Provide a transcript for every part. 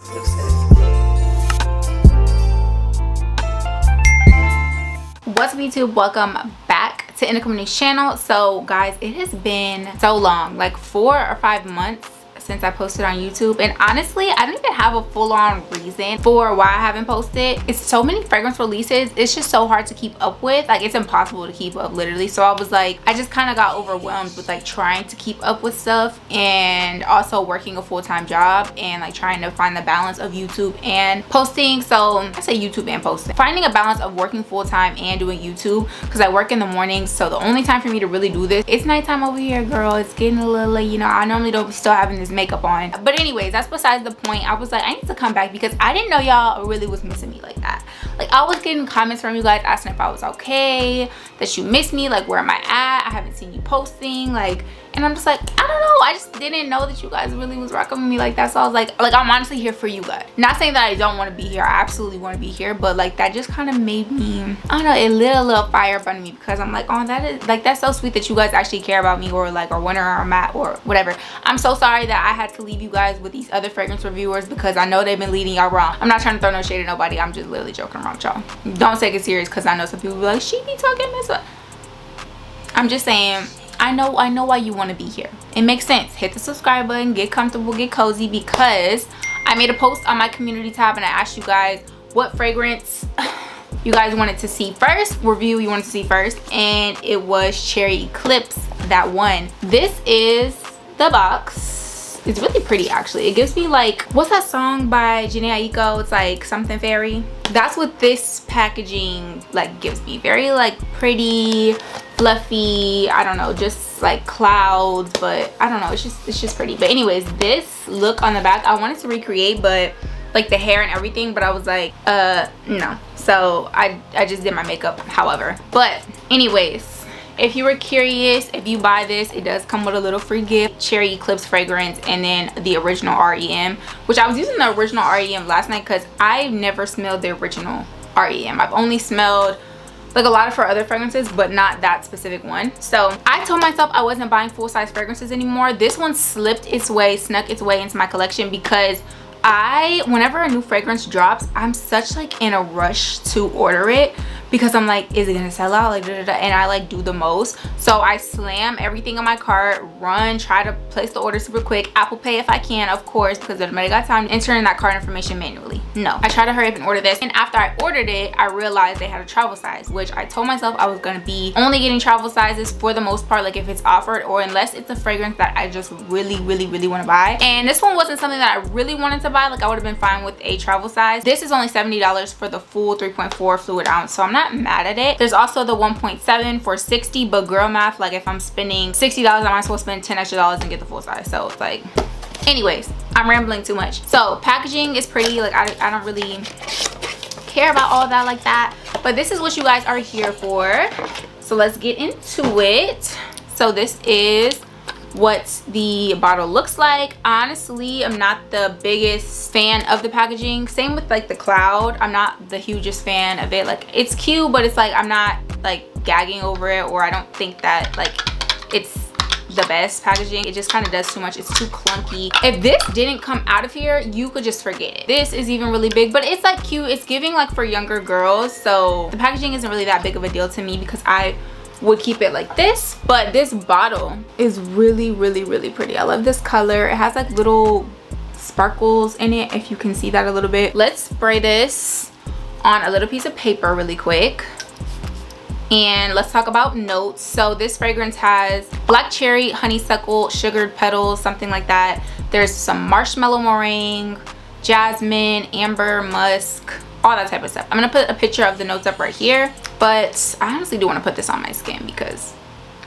What's up, YouTube? Welcome back to Eclipse channel. So guys, it has been so long, like 4 or 5 months since I posted on YouTube, and honestly I don't even have a full-on reason for why I haven't posted. It's so many fragrance releases, it's just so hard to keep up with. Like, it's impossible to keep up, literally. So I was like, I just kind of got overwhelmed with like trying to keep up with stuff, and also working a full-time job, and like trying to find the balance of YouTube and posting. So I say YouTube and posting, finding a balance of working full-time and doing YouTube, because I work in the mornings. So the only time for me to really do this, it's nighttime over here, girl. It's getting a little late, you know. I normally don't be still having this makeup on, but anyways, that's besides the point. I was like, I need to come back because I didn't know y'all really was missing me like that. Like, I was getting comments from you guys asking if I was okay, that you miss me, like where am I at, I haven't seen you posting, like, and I'm just like, I don't know, I just didn't know that you guys really was rocking with me like that. So I was like I'm honestly here for you guys. Not saying that I don't want to be here, I absolutely want to be here, but like that just kind of made me, I don't know, it lit a little fire up under me, because I'm like, oh, that is like, that's so sweet that you guys actually care about me, or like, or where I'm at, or whatever. I'm so sorry that I had to leave you guys with these other fragrance reviewers, because I know they've been leading y'all wrong. I'm not trying to throw no shade at nobody, I'm just literally joking around, y'all. Don't take it serious, because I know some people be like, she be talking mess up. I'm just saying, I know why you want to be here. It makes sense. Hit the subscribe button, get comfortable, get cozy, because I made a post on my community tab and I asked you guys what fragrance you guys wanted to see first, review you wanted to see first, and it was Cherry Eclipse that won. This is the box. It's really pretty, actually. It gives me like, what's that song by Jhené Aiko? It's like something fairy. That's what this packaging like gives me. Very like pretty, fluffy, I don't know, just like clouds, but I don't know, it's just pretty. But anyways, this look on the back I wanted to recreate, but like the hair and everything, but I was like, no. So I just did my makeup, however. But anyways, if you were curious, if you buy this, it does come with a little free gift, Cherry Eclipse fragrance, and then the original R.E.M, which I was using the original R.E.M last night because I've never smelled the original R.E.M. I've only smelled like a lot of her other fragrances, but not that specific one. So I told myself I wasn't buying full-size fragrances anymore. This one snuck its way into my collection, because whenever a new fragrance drops, I'm such like in a rush to order it, because I'm like, is it gonna sell out, like da, da, da, and I like do the most. So I slam everything on my cart, try to place the order super quick, Apple Pay if I can, of course, because nobody got time to enter in that card information manually. No, I try to hurry up and order this, and after I ordered it, I realized they had a travel size, which I told myself I was gonna be only getting travel sizes for the most part, like if it's offered, or unless it's a fragrance that I just really want to buy. And this one wasn't something that I really wanted to buy. Like, I would have been fine with a travel size. This is only $70 for the full 3.4 fluid ounce, so I'm not mad at it. There's also the 1.7 for $60, but girl math, like if I'm spending $60, I might as well spend $10 extra and get the full size. So it's like, anyways, I'm rambling too much. So packaging is pretty, like I don't really care about all that like that, but this is what you guys are here for. So let's get into it. So this is what the bottle looks like. Honestly, I'm not the biggest fan of the packaging. Same with like the cloud, I'm not the hugest fan of it. Like, it's cute, but it's like I'm not like gagging over it, or I don't think that like it's the best packaging. It just kind of does too much. It's too clunky. If this didn't come out of here, you could just forget it. This is even really big, but it's like cute. It's giving like for younger girls, so the packaging isn't really that big of a deal to me, because I would keep it like this. But this bottle is really pretty. I love this color. It has like little sparkles in it, if you can see that a little bit. Let's spray this on a little piece of paper really quick, and let's talk about notes. So this fragrance has black cherry, honeysuckle, sugared petals, something like that. There's some marshmallow meringue, jasmine, amber, musk, all that type of stuff. I'm gonna put a picture of the notes up right here, but I honestly do want to put this on my skin because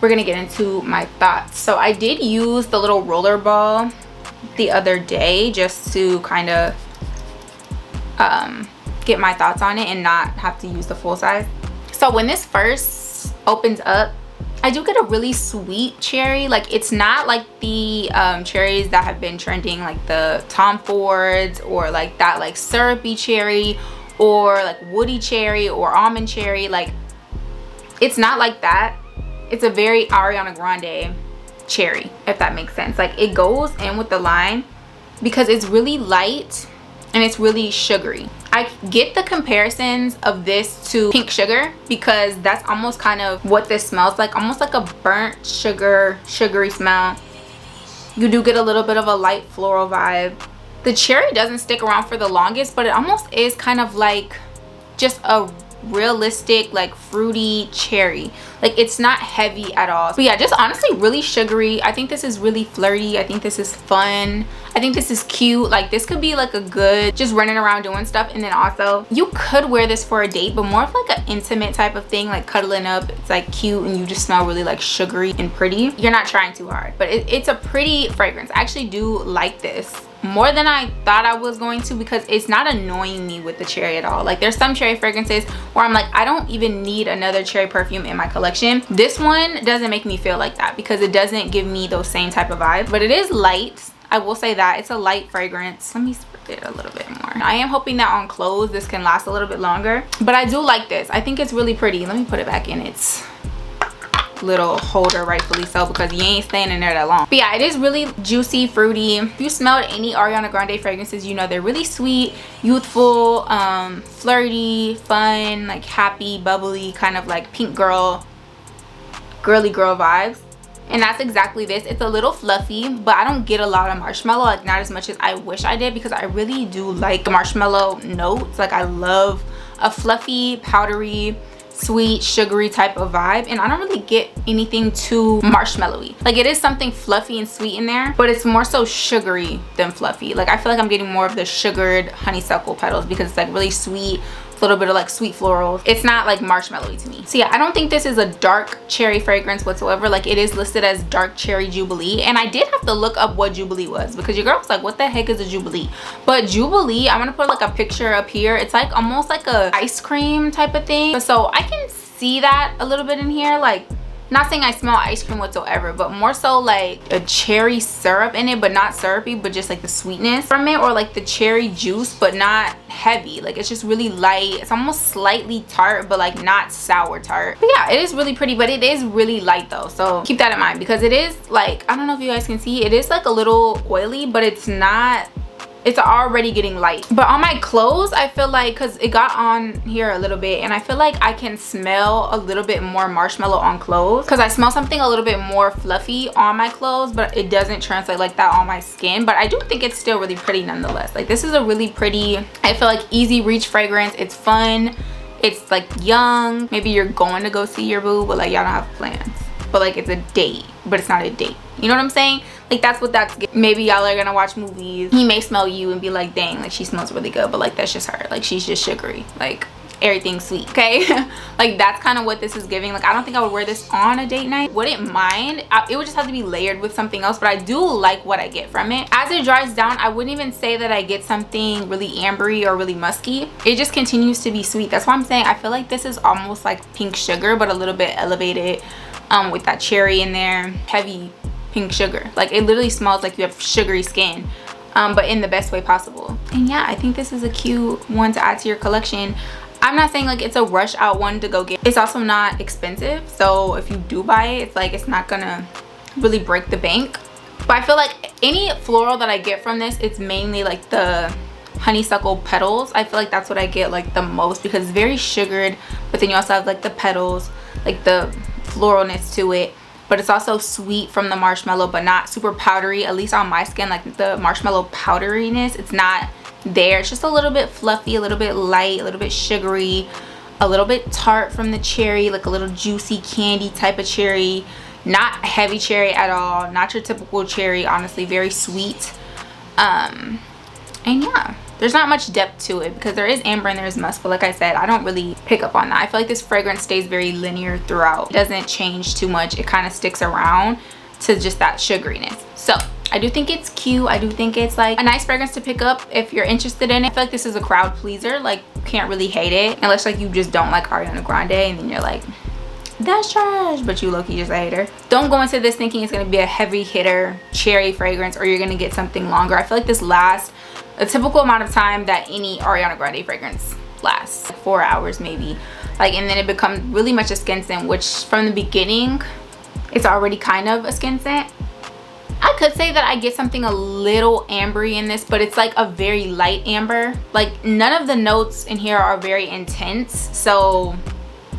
we're gonna get into my thoughts. So I did use the little roller ball the other day just to kind of get my thoughts on it and not have to use the full size. So when this first opens up, I do get a really sweet cherry. Like, it's not like the cherries that have been trending, like the Tom Fords, or like that like syrupy cherry, or like woody cherry or almond cherry. Like, it's not like that. It's a very Ariana Grande cherry, if that makes sense. Like, it goes in with the line because it's really light and it's really sugary. I get the comparisons of this to pink sugar because that's almost kind of what this smells like, almost like a burnt sugar, sugary smell. You do get a little bit of a light floral vibe. The cherry doesn't stick around for the longest, but it almost is kind of like just a realistic like fruity cherry. Like it's not heavy at all. But yeah, just honestly really sugary. I think this is really flirty. I think this is fun. I think this is cute. Like this could be like a good just running around doing stuff. And then also you could wear this for a date, but more of like an intimate type of thing, like cuddling up. It's like cute and you just smell really like sugary and pretty. You're not trying too hard, but it's a pretty fragrance. I actually do like this more than I thought I was going to, because it's not annoying me with the cherry at all. Like there's some cherry fragrances where I'm like, I don't even need another cherry perfume in my collection. This one doesn't make me feel like that because it doesn't give me those same type of vibes, but it is light. I will say that it's a light fragrance. Let me spread it a little bit more. I am hoping that on clothes this can last a little bit longer, but I do like this. I think it's really pretty. Let me put it back in its little holder, rightfully so, because you ain't staying in there that long. But yeah, it is really juicy, fruity. If you smelled any Ariana Grande fragrances, you know they're really sweet, youthful, flirty, fun, like happy, bubbly, kind of like pink girl, girly girl vibes. And that's exactly this. It's a little fluffy, but I don't get a lot of marshmallow, like not as much as I wish I did, because I really do like the marshmallow notes. Like I love a fluffy, powdery, sweet, sugary type of vibe, and I don't really get anything too marshmallowy. Like it is something fluffy and sweet in there, but it's more so sugary than fluffy. Like I feel like I'm getting more of the sugared honeysuckle petals because it's like really sweet, a little bit of like sweet florals. It's not like marshmallowy to me. So yeah, I don't think this is a dark cherry fragrance whatsoever. Like it is listed as dark cherry jubilee, and I did have to look up what jubilee was because your girl was like, what the heck is a jubilee? But jubilee, I'm gonna put like a picture up here. It's like almost like a ice cream type of thing, so I can see that a little bit in here. Like not saying I smell ice cream whatsoever, but more so like a cherry syrup in it, but not syrupy, but just like the sweetness from it, or like the cherry juice, but not heavy. Like it's just really light. It's almost slightly tart, but like not sour tart. But yeah, it is really pretty, but it is really light though, so keep that in mind, because it is like, I don't know if you guys can see, it is like a little oily, but it's not, it's already getting light. But on my clothes, I feel like, because it got on here a little bit, and I feel like I can smell a little bit more marshmallow on clothes, because I smell something a little bit more fluffy on my clothes, but it doesn't translate like that on my skin. But I do think it's still really pretty nonetheless. Like this is a really pretty, I feel like easy reach fragrance. It's fun, it's like young. Maybe you're going to go see your boo, but like y'all don't have plans, but like it's a date, but it's not a date. You know what I'm saying? Like that's what that's, maybe y'all are gonna watch movies, he may smell you and be like, dang, like she smells really good, but like that's just her, like she's just sugary, like everything's sweet, okay? Like that's kind of what this is giving. Like I don't think I would wear this on a date night, wouldn't mind. It would just have to be layered with something else, but I do like what I get from it. As it dries down, I wouldn't even say that I get something really ambery or really musky. It just continues to be sweet. That's why I'm saying I feel like this is almost like pink sugar, but a little bit elevated, with that cherry in there, heavy pink sugar. Like it literally smells like you have sugary skin, but in the best way possible. And yeah, I think this is a cute one to add to your collection. I'm not saying like it's a rush out one to go get. It's also not expensive, so if you do buy it, it's like it's not gonna really break the bank. But I feel like any floral that I get from this, it's mainly like the honeysuckle petals. I feel like that's what I get like the most, because it's very sugared, but then you also have like the petals, like the floralness to it, but it's also sweet from the marshmallow, but not super powdery. At least on my skin, like the marshmallow powderiness, it's not there. It's just a little bit fluffy, a little bit light, a little bit sugary, a little bit tart from the cherry, like a little juicy candy type of cherry. Not heavy cherry at all, not your typical cherry, honestly, very sweet. And yeah, there's not much depth to it because there is amber and there's musk, but like I said, I don't really pick up on that. I feel like this fragrance stays very linear throughout. It doesn't change too much. It kind of sticks around to just that sugariness. So I do think it's cute. I do think it's like a nice fragrance to pick up if you're interested in it. I feel like this is a crowd pleaser. Like you can't really hate it unless like you just don't like Ariana Grande, and then you're like, that's trash, but you low-key just a hater. Don't go into this thinking it's going to be a heavy hitter cherry fragrance or you're going to get something longer. I feel like this lasts a typical amount of time that any Ariana Grande fragrance lasts, like 4 hours maybe. Like, and then it becomes really much a skin scent, which from the beginning it's already kind of a skin scent. I could say that I get something a little ambery in this, but it's like a very light amber. Like none of the notes in here are very intense, so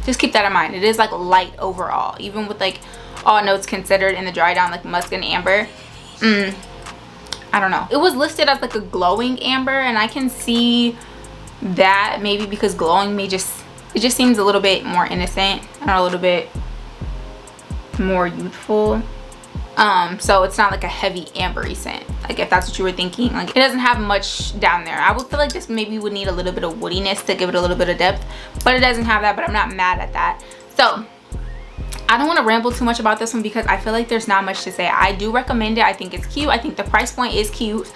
just keep that in mind. It is like light overall, even with like all notes considered in the dry down, like musk and amber. I don't know. It was listed as like a glowing amber, and I can see that maybe because glowing may just, it just seems a little bit more innocent and a little bit more youthful. So it's not like a heavy ambery scent, like if that's what you were thinking. Like it doesn't have much down there. I would feel like this maybe would need a little bit of woodiness to give it a little bit of depth, but it doesn't have that. But I'm not mad at that. So I don't want to ramble too much about this one because I feel like there's not much to say. I do recommend it. I think it's cute. I think the price point is cute.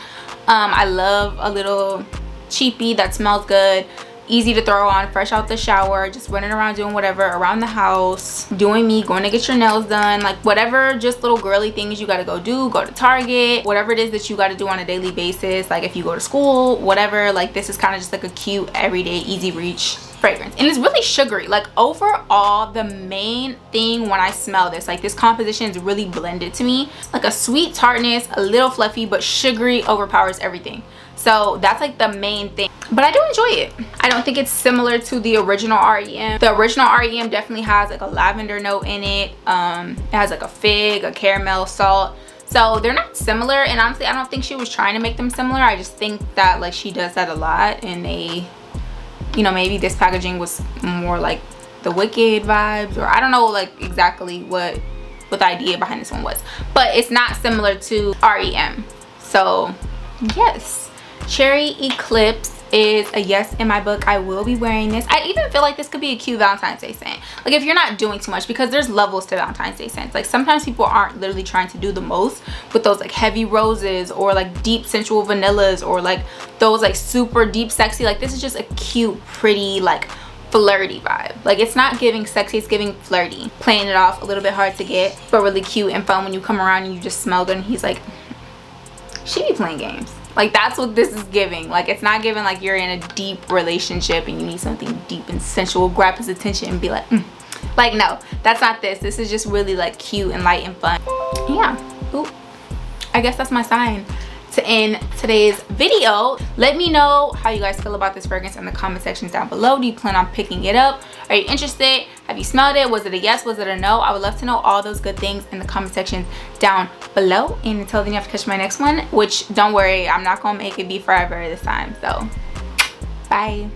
I love a little cheapy that smells good, easy to throw on fresh out the shower, just running around doing whatever around the house, doing me, going to get your nails done, like whatever, just little girly things you got to go do, go to Target, whatever it is that you got to do on a daily basis, like if you go to school, whatever. Like this is kind of just like a cute everyday easy reach fragrance, and it's really sugary. Like overall, the main thing when I smell this, like this composition is really blended to me, like a sweet tartness, a little fluffy, but sugary overpowers everything. So that's like the main thing, but I do enjoy it. I don't think it's similar to the original R.E.M. The original R.E.M. definitely has like a lavender note in it. It has like a fig, a caramel, salt. So they're not similar, and honestly I don't think she was trying to make them similar. I just think that like she does that a lot, and they, you know, maybe this packaging was more like the Wicked vibes, or I don't know like exactly what the idea behind this one was, but it's not similar to R.E.M. So yes, Cherry Eclipse is a yes in my book. I will be wearing this. I even feel like this could be a cute Valentine's Day scent, like if you're not doing too much, because there's levels to Valentine's Day scents. Like sometimes people aren't literally trying to do the most with those like heavy roses or like deep sensual vanillas, or like those like super deep sexy. Like this is just a cute, pretty, like flirty vibe. Like it's not giving sexy, it's giving flirty, playing it off a little bit hard to get, but really cute and fun when you come around and you just smell good and he's like, she be playing games. Like that's what this is giving. Like it's not giving like you're in a deep relationship and you need something deep and sensual, grab his attention and be like, like no, that's not this. This is just really like cute and light and fun. Yeah. Ooh. I guess that's my sign to end today's video. Let me know how you guys feel about this fragrance in the comment sections down below. Do you plan on picking it up? Are you interested? Have you smelled it? Was it a yes? Was it a no? I would love to know all those good things in the comment section down below. And until then, you have to catch my next one, which don't worry, I'm not gonna make it be forever this time. So bye.